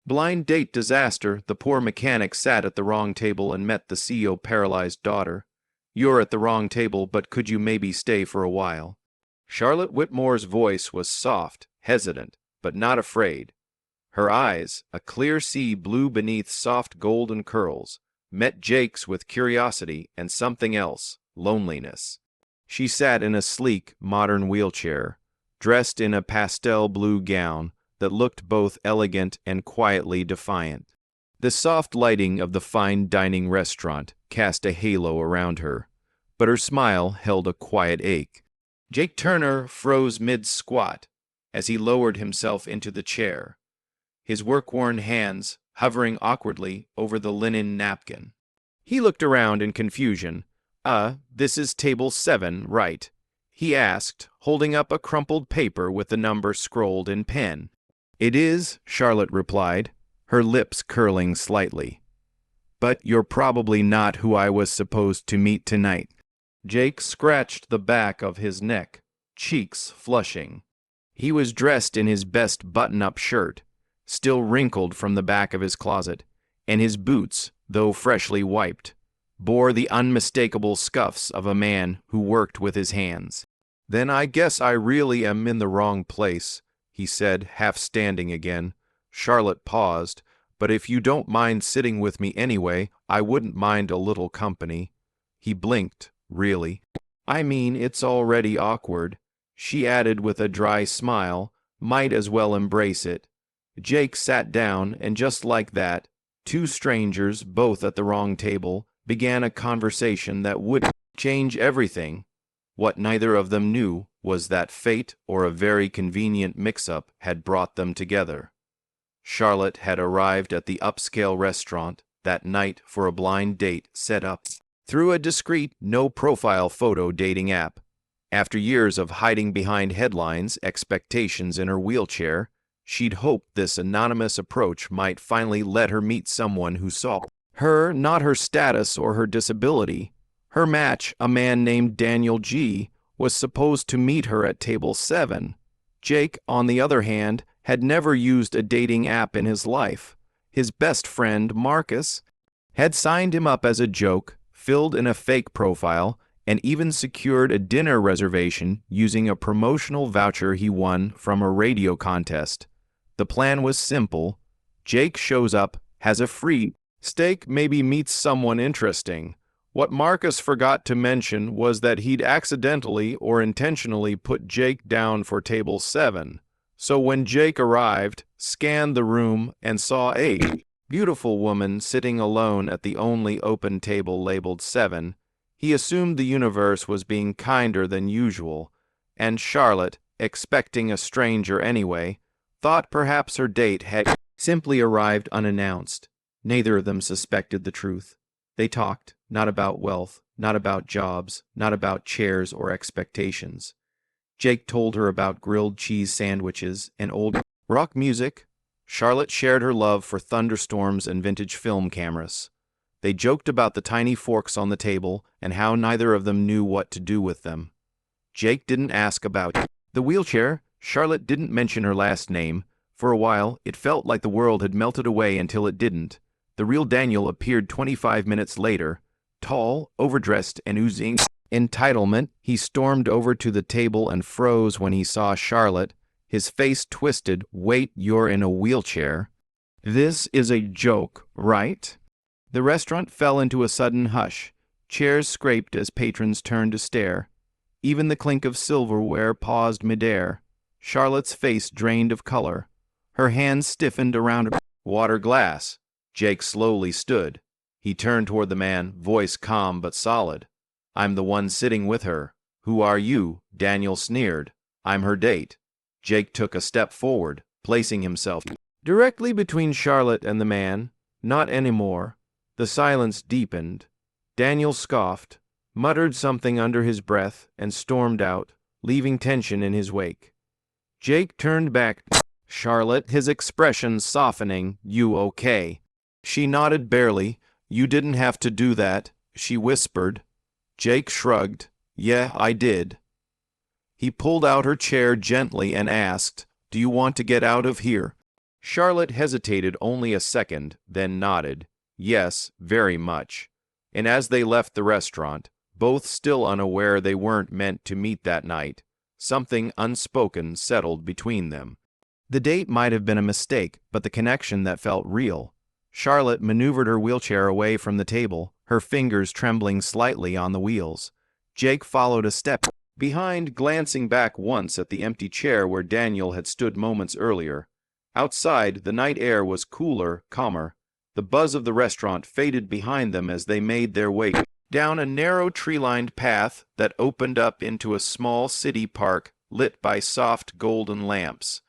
Blind date disaster. The poor mechanic sat at the wrong table and met the CEO paralyzed daughter. You're at the wrong table, but could you maybe stay for a while? Charlotte Whitmore's voice was soft, hesitant, but not afraid. Her eyes, a clear sea blue beneath soft golden curls, met Jake's with curiosity and something else, loneliness. She sat in a sleek, modern wheelchair, dressed in a pastel blue gown that looked both elegant and quietly defiant. The soft lighting of the fine dining restaurant cast a halo around her, but her smile held a quiet ache. Jake Turner froze mid-squat as he lowered himself into the chair, his work-worn hands hovering awkwardly over the linen napkin. He looked around in confusion. This is table 7, right?" he asked, holding up a crumpled paper with the number scrolled in pen. "It is," Charlotte replied, her lips curling slightly. "But you're probably not who I was supposed to meet tonight." Jake scratched the back of his neck, cheeks flushing. He was dressed in his best button-up shirt, still wrinkled from the back of his closet, and his boots, though freshly wiped, bore the unmistakable scuffs of a man who worked with his hands. "Then I guess I really am in the wrong place," he said, half standing again. Charlotte paused. "But if you don't mind sitting with me anyway, I wouldn't mind a little company." He blinked. "Really? I mean, it's already awkward," she added with a dry smile. "Might as well embrace it." Jake sat down, and just like that, two strangers, both at the wrong table, began a conversation that would change everything. What neither of them knew was that fate or a very convenient mix-up had brought them together. Charlotte had arrived at the upscale restaurant that night for a blind date set up through a discreet, no-profile photo dating app. After years of hiding behind headlines, expectations in her wheelchair, she'd hoped this anonymous approach might finally let her meet someone who saw her, not her status or her disability. Her match, a man named Daniel G., was supposed to meet her at table 7. Jake, on the other hand, had never used a dating app in his life. His best friend, Marcus, had signed him up as a joke, filled in a fake profile, and even secured a dinner reservation using a promotional voucher he won from a radio contest. The plan was simple. Jake shows up, has a free steak, maybe meets someone interesting. What Marcus forgot to mention was that he'd accidentally or intentionally put Jake down for table 7. So when Jake arrived, scanned the room, and saw a beautiful woman sitting alone at the only open table labeled 7, he assumed the universe was being kinder than usual, and Charlotte, expecting a stranger anyway, thought perhaps her date had simply arrived unannounced. Neither of them suspected the truth. They talked, not about wealth, not about jobs, not about chairs or expectations. Jake told her about grilled cheese sandwiches and old rock music. Charlotte shared her love for thunderstorms and vintage film cameras. They joked about the tiny forks on the table and how neither of them knew what to do with them. Jake didn't ask about the wheelchair. Charlotte didn't mention her last name. For a while, it felt like the world had melted away until it didn't. The real Daniel appeared 25 minutes later. Tall, overdressed, and oozing entitlement, he stormed over to the table and froze when he saw Charlotte. His face twisted. "Wait, you're in a wheelchair? This is a joke, right?" The restaurant fell into a sudden hush. Chairs scraped as patrons turned to stare. Even the clink of silverware paused midair. Charlotte's face drained of color. Her hands stiffened around her water glass. Jake slowly stood. He turned toward the man, voice calm but solid. "I'm the one sitting with her." "Who are you?" Daniel sneered. "I'm her date." Jake took a step forward, placing himself directly between Charlotte and the man. "Not anymore." The silence deepened. Daniel scoffed, muttered something under his breath, and stormed out, leaving tension in his wake. Jake turned back to Charlotte, his expression softening. "You okay?" She nodded barely. "You didn't have to do that," she whispered. Jake shrugged. "Yeah, I did." He pulled out her chair gently and asked, "Do you want to get out of here?" Charlotte hesitated only a second, then nodded. Yes, very much. And as they left the restaurant, both still unaware they weren't meant to meet that night, something unspoken settled between them. The date might have been a mistake, but the connection that felt real. Charlotte maneuvered her wheelchair away from the table, her fingers trembling slightly on the wheels. Jake followed a step behind, glancing back once at the empty chair where Daniel had stood moments earlier. Outside, the night air was cooler, calmer. The buzz of the restaurant faded behind them as they made their way down a narrow tree-lined path that opened up into a small city park lit by soft golden lamps.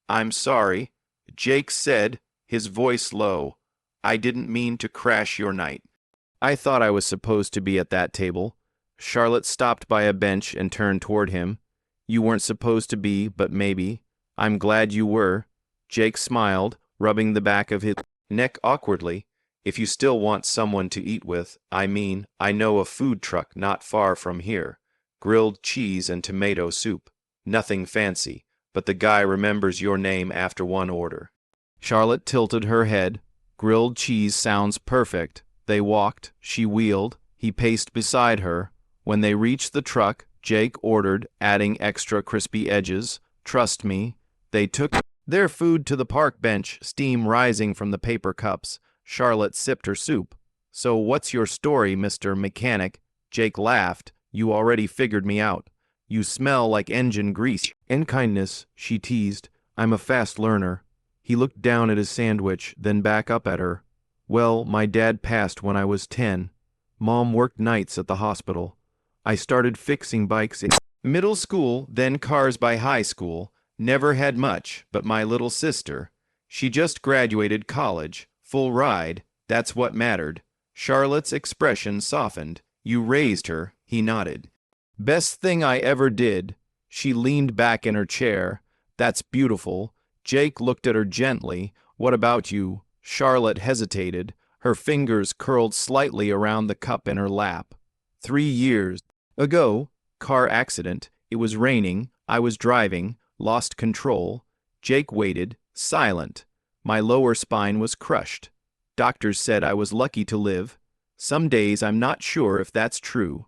"I'm sorry," Jake said, his voice low. "I didn't mean to crash your night." "I thought I was supposed to be at that table." Charlotte stopped by a bench and turned toward him. "You weren't supposed to be, but maybe. I'm glad you were." Jake smiled, rubbing the back of his neck awkwardly. "If you still want someone to eat with, I know a food truck not far from here. Grilled cheese and tomato soup. Nothing fancy, but the guy remembers your name after one order." Charlotte tilted her head. Grilled cheese sounds perfect. They walked, she wheeled, he paced beside her. When they reached the truck, Jake ordered, adding extra crispy edges. "Trust me." They took their food to the park bench, steam rising from the paper cups. Charlotte sipped her soup. "So what's your story, Mr. Mechanic?" Jake laughed. "You already figured me out. You smell like engine grease." "And kindness," she teased. "I'm a fast learner." He looked down at his sandwich, then back up at her. "Well, my dad passed when I was 10. Mom worked nights at the hospital. I started fixing bikes in middle school, then cars by high school. Never had much, but my little sister. She just graduated college. Full ride, that's what mattered." Charlotte's expression softened. "You raised her," he nodded. "Best thing I ever did." She leaned back in her chair. "That's beautiful." Jake looked at her gently. "What about you?" Charlotte hesitated. Her fingers curled slightly around the cup in her lap. 3 years ago, car accident. It was raining. I was driving. Lost control. Jake waited, silent. My lower spine was crushed. Doctors said I was lucky to live. Some days I'm not sure if that's true.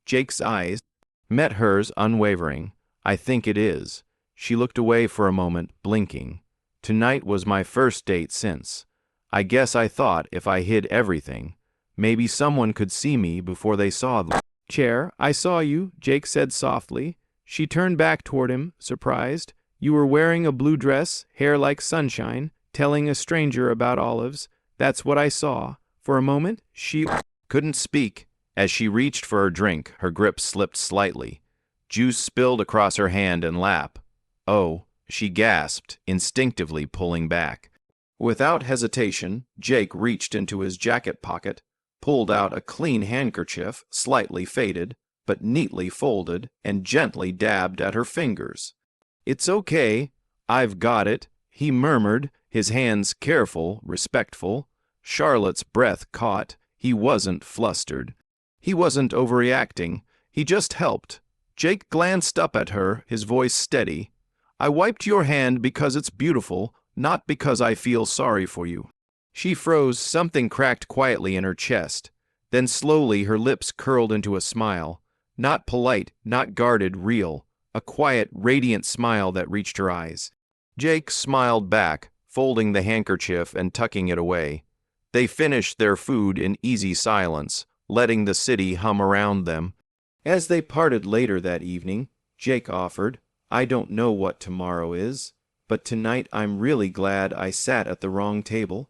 Jake's eyes met hers, unwavering. "I think it is." She looked away for a moment, blinking. "Tonight was my first date since. I guess I thought if I hid everything, maybe someone could see me before they saw the chair." "I saw you," Jake said softly. She turned back toward him, surprised. "You were wearing a blue dress, hair like sunshine, telling a stranger about olives. That's what I saw." For a moment, she couldn't speak. As she reached for her drink, her grip slipped slightly. Juice spilled across her hand and lap. "Oh," she gasped, instinctively pulling back. Without hesitation, Jake reached into his jacket pocket, pulled out a clean handkerchief, slightly faded, but neatly folded, and gently dabbed at her fingers. "It's okay. I've got it," he murmured, his hands careful, respectful. Charlotte's breath caught. He wasn't flustered. He wasn't overreacting. He just helped. Jake glanced up at her, his voice steady. "I wiped your hand because it's beautiful, not because I feel sorry for you." She froze, something cracked quietly in her chest. Then slowly her lips curled into a smile. Not polite, not guarded, real. A quiet, radiant smile that reached her eyes. Jake smiled back, folding the handkerchief and tucking it away. They finished their food in easy silence, letting the city hum around them. As they parted later that evening, Jake offered, "I don't know what tomorrow is, but tonight I'm really glad I sat at the wrong table."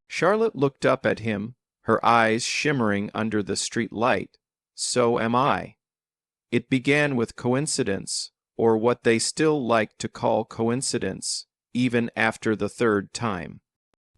Charlotte looked up at him, her eyes shimmering under the street light. "So am I." It began with coincidence, or what they still like to call coincidence, even after the third time.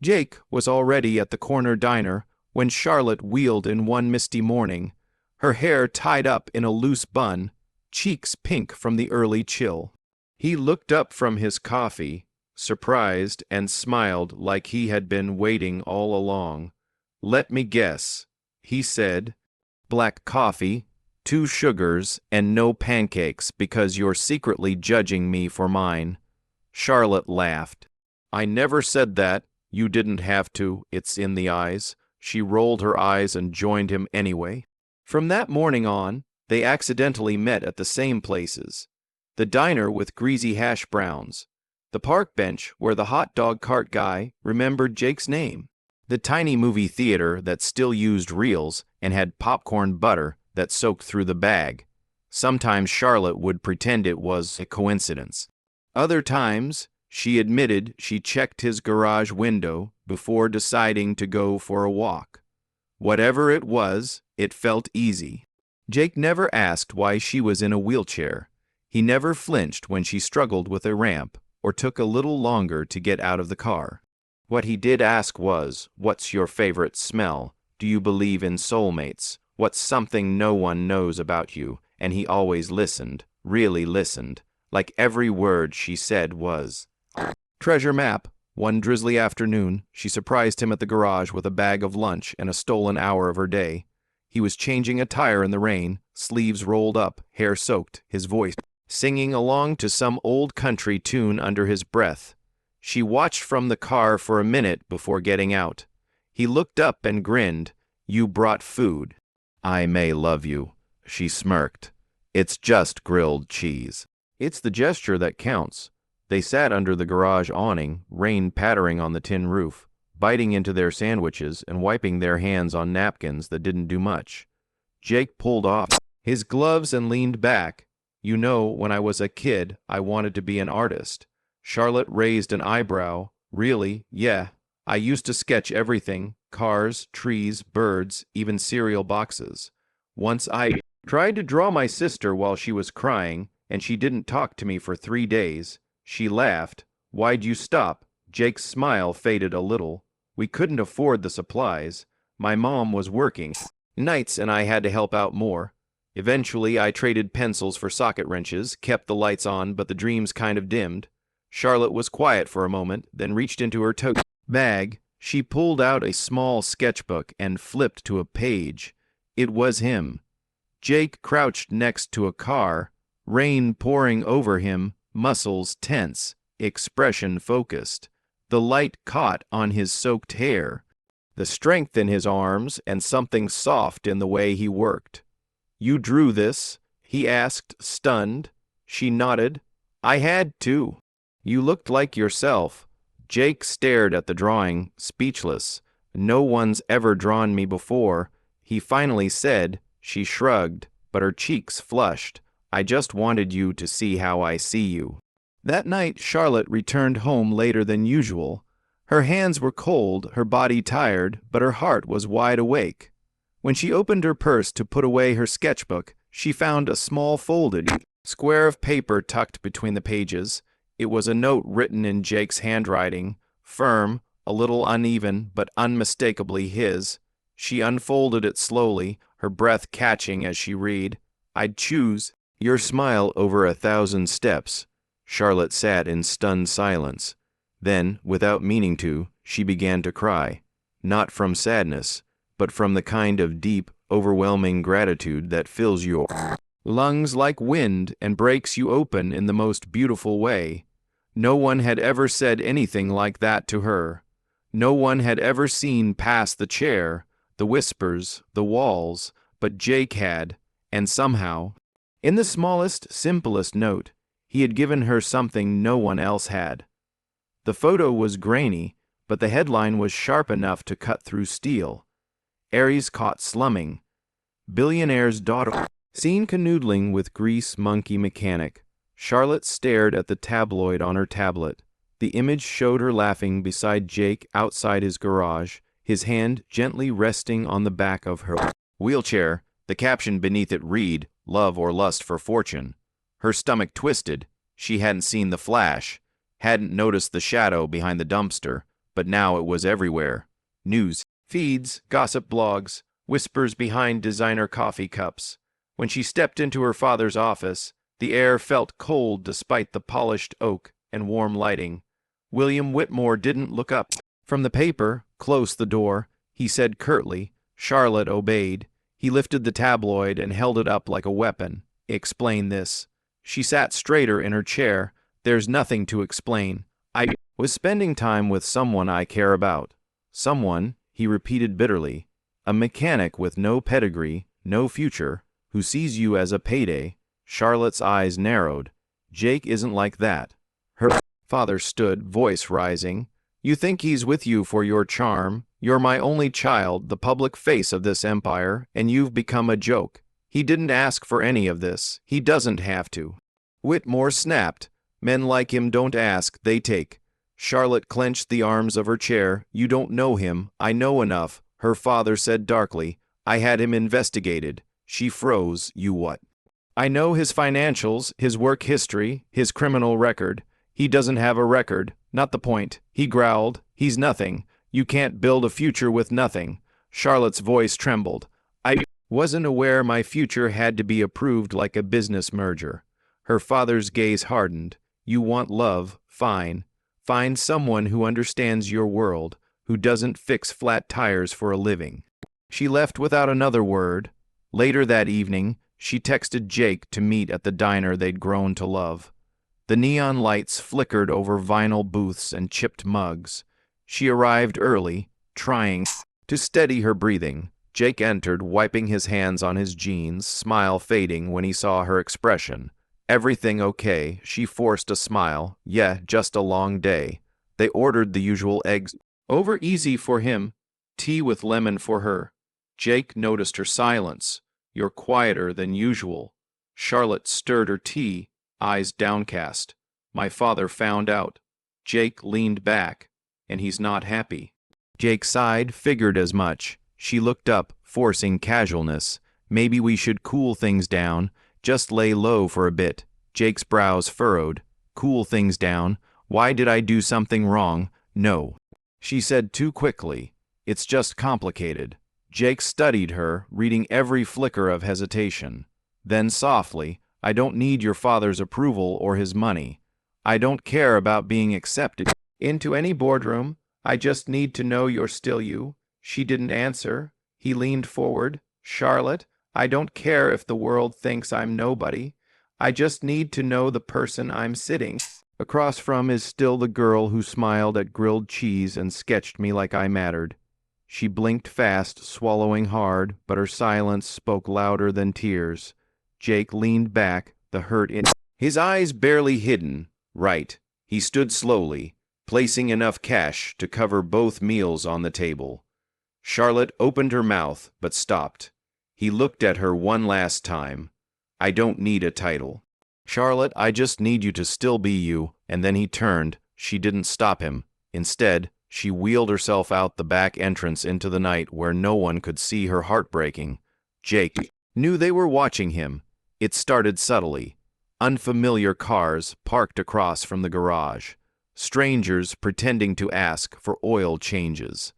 Jake was already at the corner diner when Charlotte wheeled in one misty morning, her hair tied up in a loose bun, cheeks pink from the early chill. He looked up from his coffee, surprised, and smiled like he had been waiting all along. "Let me guess," he said. "Black coffee, 2 sugars, and no pancakes because you're secretly judging me for mine." Charlotte laughed. I never said that. You didn't have to. It's in the eyes. She rolled her eyes and joined him anyway. From that morning on, they accidentally met at the same places. The diner with greasy hash browns. The park bench where the hot dog cart guy remembered Jake's name. The tiny movie theater that still used reels and had popcorn butter that soaked through the bag. Sometimes Charlotte would pretend it was a coincidence. Other times, she admitted she checked his garage window before deciding to go for a walk. Whatever it was, it felt easy. Jake never asked why she was in a wheelchair. He never flinched when she struggled with a ramp or took a little longer to get out of the car. What he did ask was, "What's your favorite smell? Do you believe in soulmates? What's something no one knows about you?" And he always listened, really listened, like every word she said was. Treasure map. One drizzly afternoon, she surprised him at the garage with a bag of lunch and a stolen hour of her day. He was changing a tire in the rain, sleeves rolled up, hair soaked, his voice singing along to some old country tune under his breath. She watched from the car for a minute before getting out. He looked up and grinned. "You brought food." "I may love you," she smirked. "It's just grilled cheese." It's the gesture that counts. They sat under the garage awning, rain pattering on the tin roof, biting into their sandwiches and wiping their hands on napkins that didn't do much. Jake pulled off his gloves and leaned back. "You know, when I was a kid, I wanted to be an artist." Charlotte raised an eyebrow. "Really? Yeah. I used to sketch everything, cars, trees, birds, even cereal boxes. Once I tried to draw my sister while she was crying, and she didn't talk to me for 3 days. She laughed. Why'd you stop?" Jake's smile faded a little. "We couldn't afford the supplies. My mom was working nights and I had to help out more. Eventually, I traded pencils for socket wrenches, kept the lights on, but the dreams kind of dimmed." Charlotte was quiet for a moment, then reached into her tote bag. She pulled out a small sketchbook and flipped to a page. It was him. Jake crouched next to a car, rain pouring over him, muscles tense, expression focused. The light caught on his soaked hair, the strength in his arms, and something soft in the way he worked. "You drew this?" he asked, stunned. She nodded. "I had to." "You looked like yourself." Jake stared at the drawing, speechless. "No one's ever drawn me before," he finally said. She shrugged, but her cheeks flushed. "I just wanted you to see how I see you." That night, Charlotte returned home later than usual. Her hands were cold, her body tired, but her heart was wide awake. When she opened her purse to put away her sketchbook, she found a small folded square of paper tucked between the pages. It was a note written in Jake's handwriting, firm, a little uneven, but unmistakably his. She unfolded it slowly, her breath catching as she read. "I'd choose your smile over 1,000 steps." Charlotte sat in stunned silence. Then, without meaning to, she began to cry. Not from sadness, but from the kind of deep, overwhelming gratitude that fills your lungs like wind and breaks you open in the most beautiful way. No one had ever said anything like that to her. No one had ever seen past the chair, the whispers, the walls, but Jake had, and somehow, in the smallest, simplest note, he had given her something no one else had. The photo was grainy, but the headline was sharp enough to cut through steel. "Aries caught slumming. Billionaire's daughter seen canoodling with grease monkey mechanic." Charlotte stared at the tabloid on her tablet. The image showed her laughing beside Jake outside his garage, his hand gently resting on the back of her wheelchair. The caption beneath it read, "Love or lust for fortune." Her stomach twisted. She hadn't seen the flash, hadn't noticed the shadow behind the dumpster, but now it was everywhere. News feeds, gossip blogs, whispers behind designer coffee cups. When she stepped into her father's office, the air felt cold despite the polished oak and warm lighting. William Whitmore didn't look up from the paper, close the door. He said curtly. Charlotte obeyed. He lifted the tabloid and held it up like a weapon. "Explain this." She sat straighter in her chair. "There's nothing to explain. I Was spending time with someone I care about. Someone, he repeated bitterly. A mechanic with no pedigree, no future, who sees you as a payday. Charlotte's eyes narrowed. Jake isn't like that. Her father stood, voice rising. You think he's with you for your charm. You're my only child, the public face of this empire, and you've become a joke. He didn't ask for any of this. He doesn't have to. Whitmore snapped. Men like him don't ask, they take. Charlotte clenched the arms of her chair. You don't know him. I know enough, her father said darkly. I had him investigated. She froze. You what? I know his financials, his work history, his criminal record. He doesn't have a record. Not the point. He growled. He's nothing. You can't build a future with nothing. Charlotte's voice trembled. I wasn't aware my future had to be approved like a business merger. Her father's gaze hardened. You want love. Fine. Find someone who understands your world, who doesn't fix flat tires for a living. She left without another word. Later that evening, she texted Jake to meet at the diner they'd grown to love. The neon lights flickered over vinyl booths and chipped mugs. She arrived early, trying to steady her breathing. Jake entered, wiping his hands on his jeans, smile fading when he saw her expression. Everything okay? She forced a smile. Yeah, just a long day. They ordered the usual eggs over easy for him, tea with lemon for her. Jake noticed her silence. You're quieter than usual. Charlotte stirred her tea, eyes downcast. My father found out. Jake leaned back, and he's not happy. Jake sighed, figured as much. She looked up, forcing casualness. Maybe we should cool things down. Just lay low for a bit. Jake's brows furrowed. Cool things down. Why did I do something wrong? No. She said too quickly. It's just complicated. Jake studied her, reading every flicker of hesitation. Then softly, I don't need your father's approval or his money. I don't care about being accepted into any boardroom. I just need to know you're still you. She didn't answer. He leaned forward. Charlotte, I don't care if the world thinks I'm nobody. I just need to know the person I'm sitting across from is still the girl who smiled at grilled cheese and sketched me like I mattered. She blinked fast, swallowing hard, but her silence spoke louder than tears. Jake leaned back, the hurt in his eyes barely hidden. Right. He stood slowly, placing enough cash to cover both meals on the table. Charlotte opened her mouth, but stopped. He looked at her one last time. I don't need a title. Charlotte, I just need you to still be you. And then he turned. She didn't stop him. Instead, she wheeled herself out the back entrance into the night where no one could see her heartbreaking. Jake knew they were watching him. It started subtly. Unfamiliar cars parked across from the garage. Strangers pretending to ask for oil changes.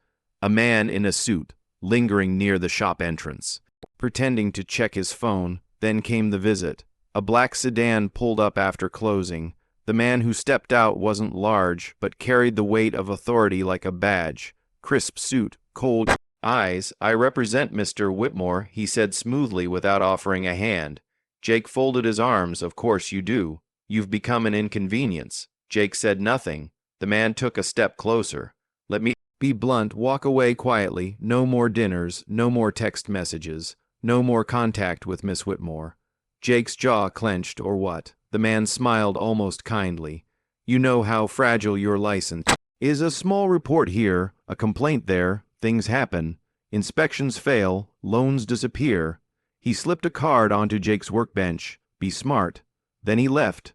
A man in a suit lingering near the shop entrance, pretending to check his phone. Then came the visit. A black sedan pulled up after closing. The man who stepped out wasn't large, but carried the weight of authority like a badge. Crisp suit, cold eyes. I represent Mr. Whitmore, he said smoothly without offering a hand. Jake folded his arms. Of course you do. You've become an inconvenience. Jake said nothing. The man took a step closer. Let me be blunt, walk away quietly. No more dinners, no more text messages. No more contact with Miss Whitmore. Jake's jaw clenched, or what? The man smiled almost kindly. You know how fragile your license is. A small report here, a complaint there, things happen. Inspections fail, loans disappear. He slipped a card onto Jake's workbench. Be smart. Then he left.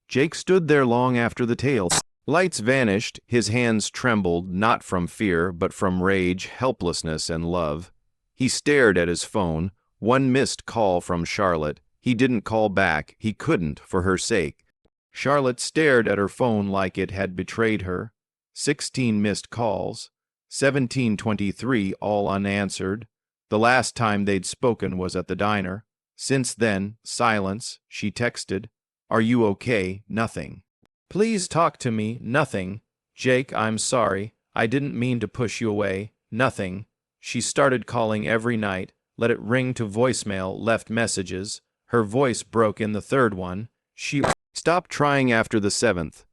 Jake stood there long after the tail lights vanished. His hands trembled, not from fear, but from rage, helplessness, and love. He stared at his phone. One missed call from Charlotte. He didn't call back. He couldn't, for her sake. Charlotte stared at her phone like it had betrayed her. 16 missed calls. 1723 all unanswered. The last time they'd spoken was at the diner. Since then, silence. She texted, Are you okay? Nothing. Please talk to me. Nothing. Jake, I'm sorry. I didn't mean to push you away. Nothing. She started calling every night, let it ring to voicemail, left messages. Her voice broke in the third one. She stopped trying after the seventh.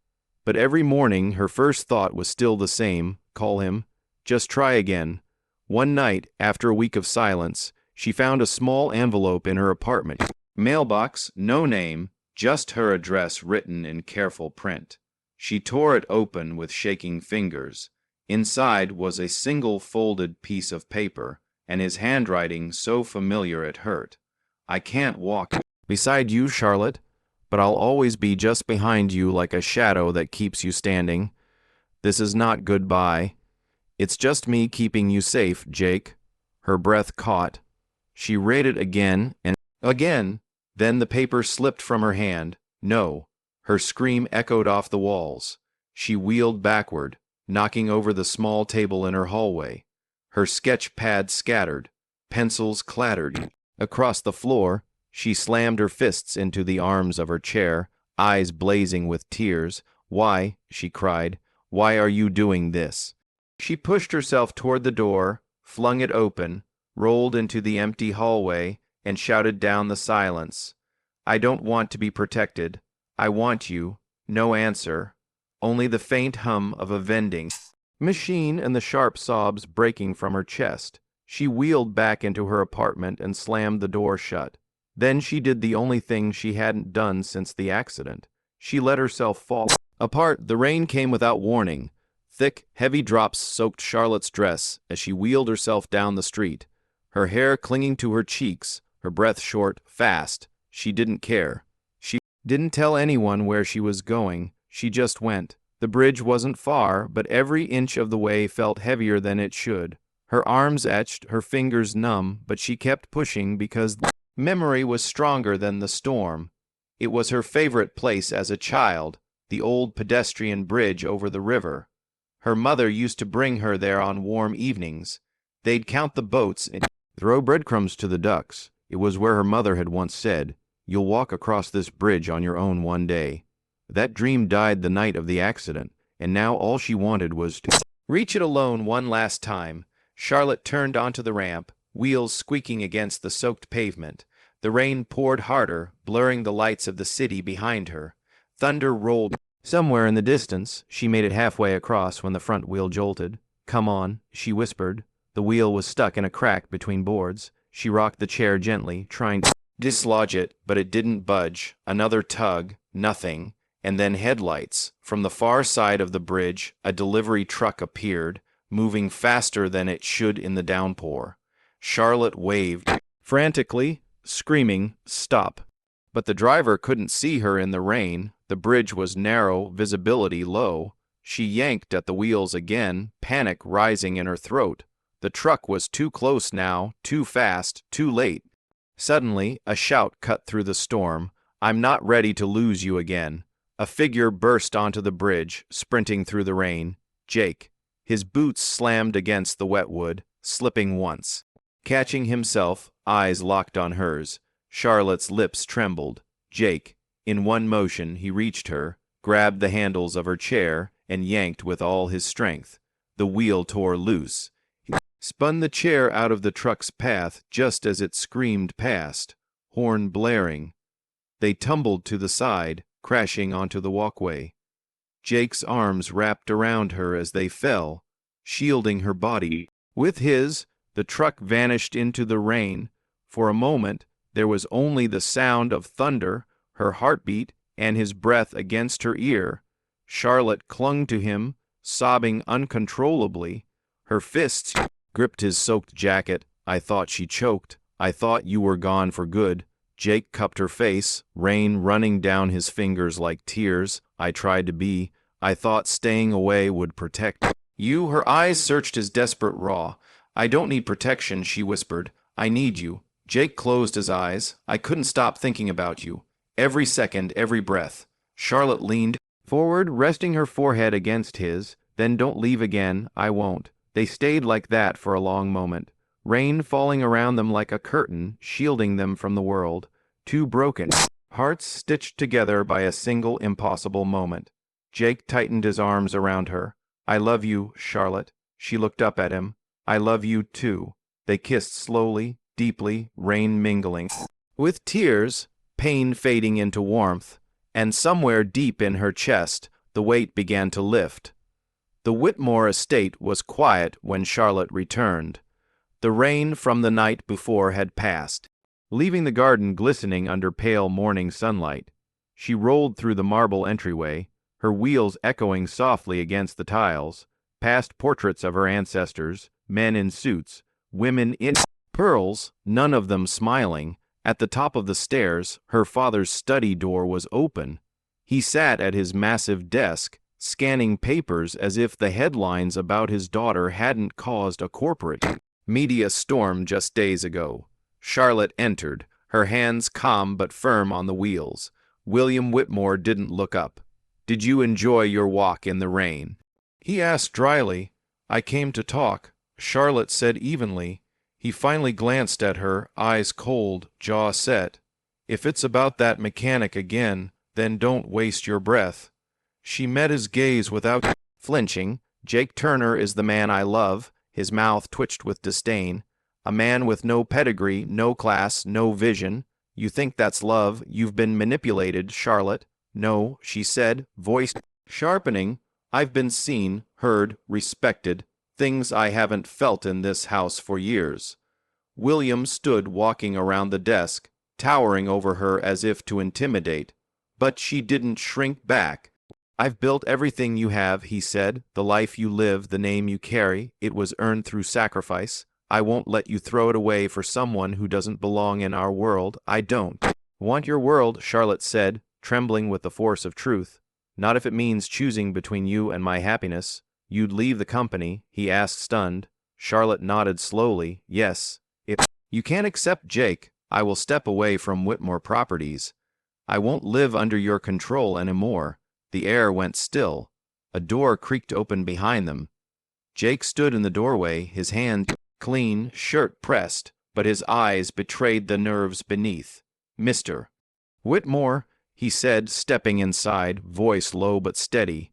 But every morning her first thought was still the same: call him. Just try again. One night, after a week of silence, she found a small envelope in her apartment. Mailbox, no name, just her address written in careful print. She tore it open with shaking fingers. Inside was a single folded piece of paper, and his handwriting so familiar it hurt. I can't walk beside you, Charlotte, but I'll always be just behind you like a shadow that keeps you standing. This is not goodbye. It's just me keeping you safe, Jake. Her breath caught. She read it again and again. Then the paper slipped from her hand. No. Her scream echoed off the walls. She wheeled backward, knocking over the small table in her hallway. Her sketch pad scattered. Pencils clattered. Across the floor, she slammed her fists into the arms of her chair, eyes blazing with tears. Why, she cried, why are you doing this? She pushed herself toward the door, flung it open, rolled into the empty hallway, and shouted down the silence. I don't want to be protected. I want you. No answer. Only the faint hum of a vending machine and the sharp sobs breaking from her chest. She wheeled back into her apartment and slammed the door shut. Then she did the only thing she hadn't done since the accident. She let herself fall apart. The rain came without warning. Thick, heavy drops soaked Charlotte's dress as she wheeled herself down the street, her hair clinging to her cheeks, her breath short, fast. She didn't care. She didn't tell anyone where she was going. She just went. The bridge wasn't far, but every inch of the way felt heavier than it should. Her arms etched, her fingers numb, but she kept pushing because memory was stronger than the storm. It was her favorite place as a child, the old pedestrian bridge over the river. Her mother used to bring her there on warm evenings. They'd count the boats and throw breadcrumbs to the ducks. It was where her mother had once said, "You'll walk across this bridge on your own one day." That dream died the night of the accident, and now all she wanted was to reach it alone one last time. Charlotte turned onto the ramp, wheels squeaking against the soaked pavement. The rain poured harder, blurring the lights of the city behind her. Thunder rolled somewhere in the distance. She made it halfway across when the front wheel jolted. "Come on," she whispered. The wheel was stuck in a crack between boards. She rocked the chair gently, trying to dislodge it, but it didn't budge. Another tug, nothing, and then headlights. From the far side of the bridge, a delivery truck appeared, moving faster than it should in the downpour. Charlotte waved frantically, screaming, "Stop." But the driver couldn't see her in the rain. The bridge was narrow, visibility low. She yanked at the wheels again, panic rising in her throat. The truck was too close now, too fast, too late. Suddenly, a shout cut through the storm. "I'm not ready to lose you again." A figure burst onto the bridge, sprinting through the rain. Jake. His boots slammed against the wetwood, slipping once. Catching himself, eyes locked on hers. Charlotte's lips trembled. Jake. In one motion, he reached her, grabbed the handles of her chair, and yanked with all his strength. The wheel tore loose. He spun the chair out of the truck's path just as it screamed past, horn blaring. They tumbled to the side, crashing onto the walkway. Jake's arms wrapped around her as they fell, shielding her body. With his, the truck vanished into the rain. For a moment, there was only the sound of thunder, her heartbeat, and his breath against her ear. Charlotte clung to him, sobbing uncontrollably. Her fists gripped his soaked jacket. "I thought," she choked. "I thought you were gone for good." Jake cupped her face, rain running down his fingers like tears. "I tried to be. I thought staying away would protect you." Her eyes searched his desperate raw. "I don't need protection," she whispered. "I need you." Jake closed his eyes. "I couldn't stop thinking about you. Every second, every breath." Charlotte leaned forward, resting her forehead against his. "Then don't leave again. I won't." They stayed like that for a long moment. Rain falling around them like a curtain, shielding them from the world. Two broken hearts stitched together by a single impossible moment. Jake tightened his arms around her. "I love you, Charlotte." She looked up at him. "I love you too." They kissed slowly, deeply, rain mingling with tears, pain fading into warmth, and somewhere deep in her chest, the The weight began to lift. The Whitmore estate was quiet when Charlotte returned. The rain from the night before had passed, leaving the garden glistening under pale morning sunlight. She rolled through the marble entryway, her wheels echoing softly against the tiles, past portraits of her ancestors, men in suits, women in pearls, none of them smiling. At the top of the stairs, her father's study door was open. He sat at his massive desk, scanning papers as if the headlines about his daughter hadn't caused a corporate media storm just days ago. Charlotte entered, her hands calm but firm on the wheels. William Whitmore didn't look up. "Did you enjoy your walk in the rain?" he asked dryly. "I came to talk," Charlotte said evenly. He finally glanced at her, eyes cold, jaw set. "If it's about that mechanic again, then don't waste your breath." She met his gaze without flinching. "Jake Turner is the man I love." His mouth twitched with disdain. "A man with no pedigree, no class, no vision. You think that's love. You've been manipulated, Charlotte." "No," she said, voice sharpening. "I've been seen, heard, respected. Things I haven't felt in this house for years." William stood walking around the desk, towering over her as if to intimidate. But she didn't shrink back. "I've built everything you have," he said. "The life you live, the name you carry. It was earned through sacrifice. I won't let you throw it away for someone who doesn't belong in our world. I don't want your world," Charlotte said, trembling with the force of truth. "Not if it means choosing between you and my happiness." "You'd leave the company?" he asked, stunned. Charlotte nodded slowly. "Yes. If you can't accept Jake, I will step away from Whitmore Properties. I won't live under your control anymore." The air went still. A door creaked open behind them. Jake stood in the doorway, his hand clean, shirt pressed, but his eyes betrayed the nerves beneath. "Mr. Whitmore," he said, stepping inside, voice low but steady.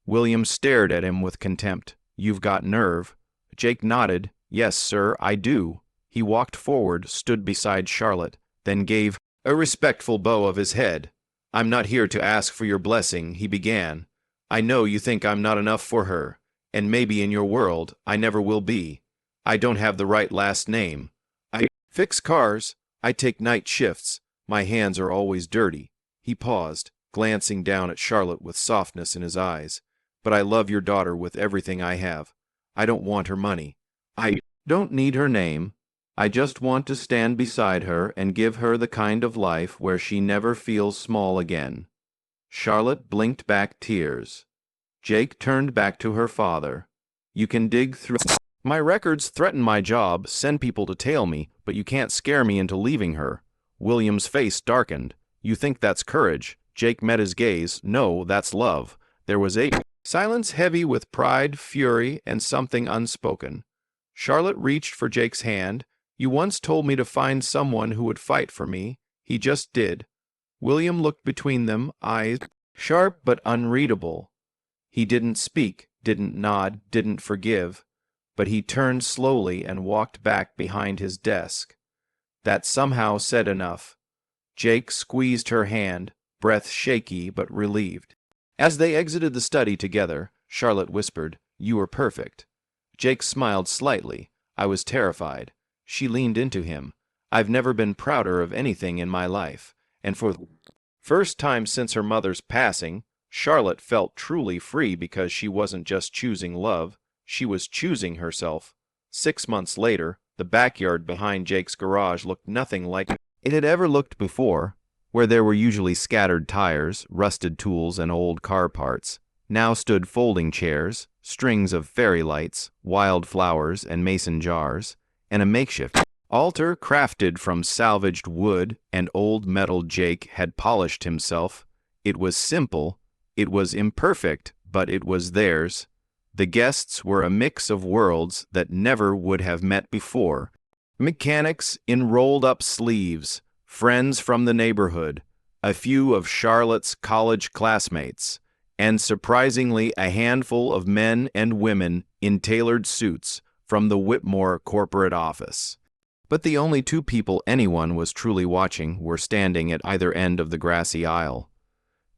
William stared at him with contempt. "You've got nerve." Jake nodded. "Yes, sir, I do." He walked forward, stood beside Charlotte, then gave a respectful bow of his head. "I'm not here to ask for your blessing," he began. "I know you think I'm not enough for her, and maybe in your world I never will be. I don't have the right last name. I fix cars. I take night shifts. My hands are always dirty." He paused, glancing down at Charlotte with softness in his eyes. "But I love your daughter with everything I have. I don't want her money. I don't need her name. I just want to stand beside her and give her the kind of life where she never feels small again." Charlotte blinked back tears. Jake turned back to her father. "You can dig through my records, threaten my job, send people to tail me, but you can't scare me into leaving her." William's face darkened. "You think that's courage?" Jake met his gaze. "No, that's love." There was a silence heavy with pride, fury, and something unspoken. Charlotte reached for Jake's hand. "You once told me to find someone who would fight for me. He just did." William looked between them, eyes sharp but unreadable. He didn't speak, didn't nod, didn't forgive, but he turned slowly and walked back behind his desk. That somehow said enough. Jake squeezed her hand, breath shaky but relieved. As they exited the study together, Charlotte whispered, "You were perfect." Jake smiled slightly. "I was terrified." She leaned into him. "I've never been prouder of anything in my life." And for the first time since her mother's passing, Charlotte felt truly free because she wasn't just choosing love, she was choosing herself. 6 months later, the backyard behind Jake's garage looked nothing like it had ever looked before. Where there were usually scattered tires, rusted tools, and old car parts, now stood folding chairs, strings of fairy lights, wild flowers, and mason jars, and a makeshift altar crafted from salvaged wood and old metal. Jake had polished himself. It was simple, it was imperfect, but it was theirs. The guests were a mix of worlds that never would have met before. Mechanics in rolled-up sleeves, friends from the neighborhood, a few of Charlotte's college classmates, and surprisingly a handful of men and women in tailored suits from the Whitmore corporate office. But the only two people anyone was truly watching were standing at either end of the grassy aisle.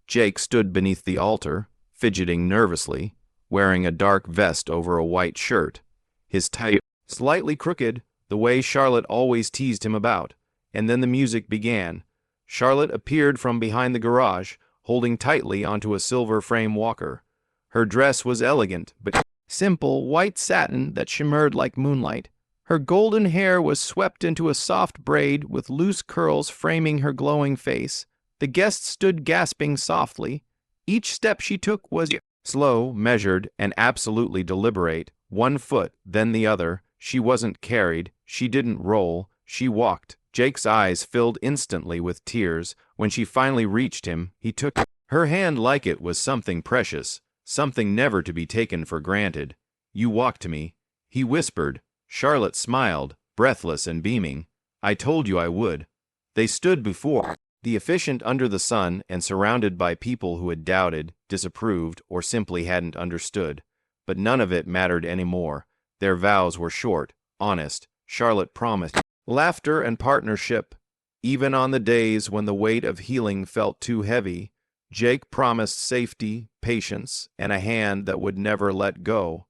Jake stood beneath the altar, fidgeting nervously, wearing a dark vest over a white shirt, his tie slightly crooked, the way Charlotte always teased him about. And then the music began. Charlotte appeared from behind the garage, holding tightly onto a silver frame walker. Her dress was elegant, but simple white satin that shimmered like moonlight. Her golden hair was swept into a soft braid with loose curls framing her glowing face. The guests stood gasping softly. Each step she took was slow, measured, and absolutely deliberate. One foot, then the other. She wasn't carried. She didn't roll. She walked. Jake's eyes filled instantly with tears. When she finally reached him, he took her hand like it was something precious, something never to be taken for granted. "You walk to me," he whispered. Charlotte smiled, breathless and beaming. "I told you I would." They stood before the efficient under the sun and surrounded by people who had doubted, disapproved, or simply hadn't understood. But none of it mattered anymore. Their vows were short, honest. Charlotte promised laughter and partnership. Even on the days when the weight of healing felt too heavy, Jake promised safety, patience, and a hand that would never let go.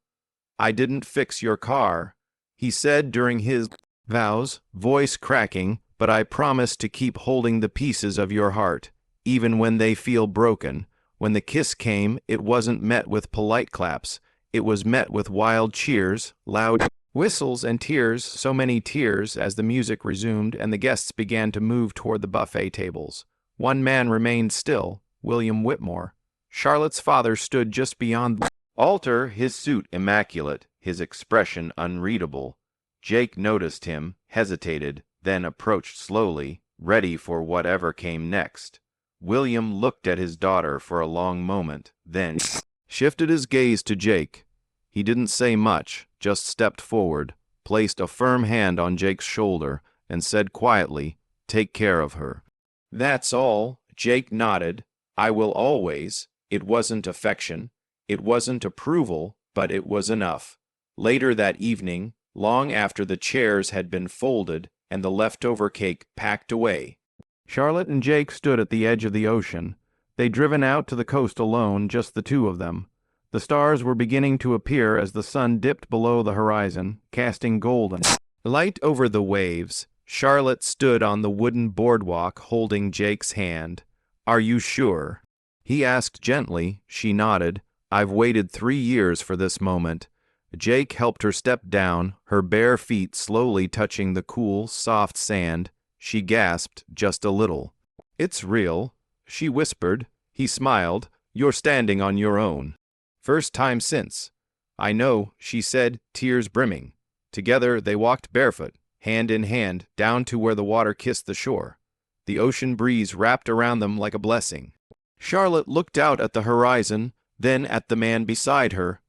"I didn't fix your car," he said during his vows, voice cracking, "but I promise to keep holding the pieces of your heart, even when they feel broken." When the kiss came, it wasn't met with polite claps. It was met with wild cheers, loud whistles, and tears, so many tears as the music resumed and the guests began to move toward the buffet tables. One man remained still, William Whitmore. Charlotte's father stood just beyond the altar, his suit immaculate, his expression unreadable. Jake noticed him, hesitated, then approached slowly, ready for whatever came next. William looked at his daughter for a long moment, then shifted his gaze to Jake. He didn't say much, just stepped forward, placed a firm hand on Jake's shoulder, and said quietly, "Take care of her." "That's all," Jake nodded. "I will always." It wasn't affection, it wasn't approval, but it was enough. Later that evening, long after the chairs had been folded and the leftover cake packed away, Charlotte and Jake stood at the edge of the ocean. They'd driven out to the coast alone, just the two of them. The stars were beginning to appear as the sun dipped below the horizon, casting golden light over the waves. Charlotte stood on the wooden boardwalk holding Jake's hand. "Are you sure?" he asked gently. She nodded. "I've waited 3 years for this moment." Jake helped her step down, her bare feet slowly touching the cool, soft sand. She gasped just a little. "It's real," she whispered. He smiled. "You're standing on your own." "First time since." "I know," she said, tears brimming. Together they walked barefoot, hand in hand, down to where the water kissed the shore. The ocean breeze wrapped around them like a blessing. Charlotte looked out at the horizon, then at the man beside her.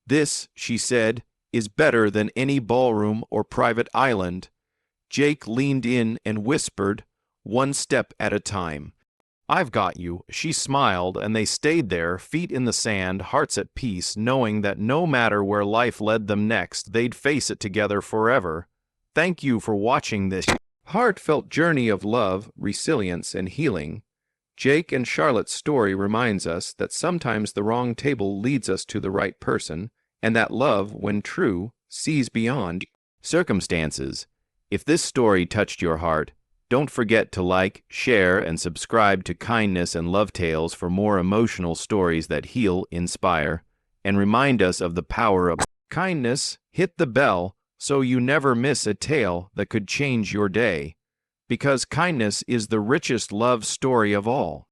"This," she said, "is better than any ballroom or private island." Jake leaned in and whispered, "One step at a time." "I've got you." She smiled, and they stayed there, feet in the sand, hearts at peace, knowing that no matter where life led them next, they'd face it together forever. Thank you for watching this heartfelt journey of love, resilience, and healing. Jake and Charlotte's story reminds us that sometimes the wrong table leads us to the right person, and that love, when true, sees beyond circumstances. If this story touched your heart, don't forget to like, share, and subscribe to Kindness and Love Tales for more emotional stories that heal, inspire, and remind us of the power of kindness. Hit the bell so you never miss a tale that could change your day. Because kindness is the richest love story of all.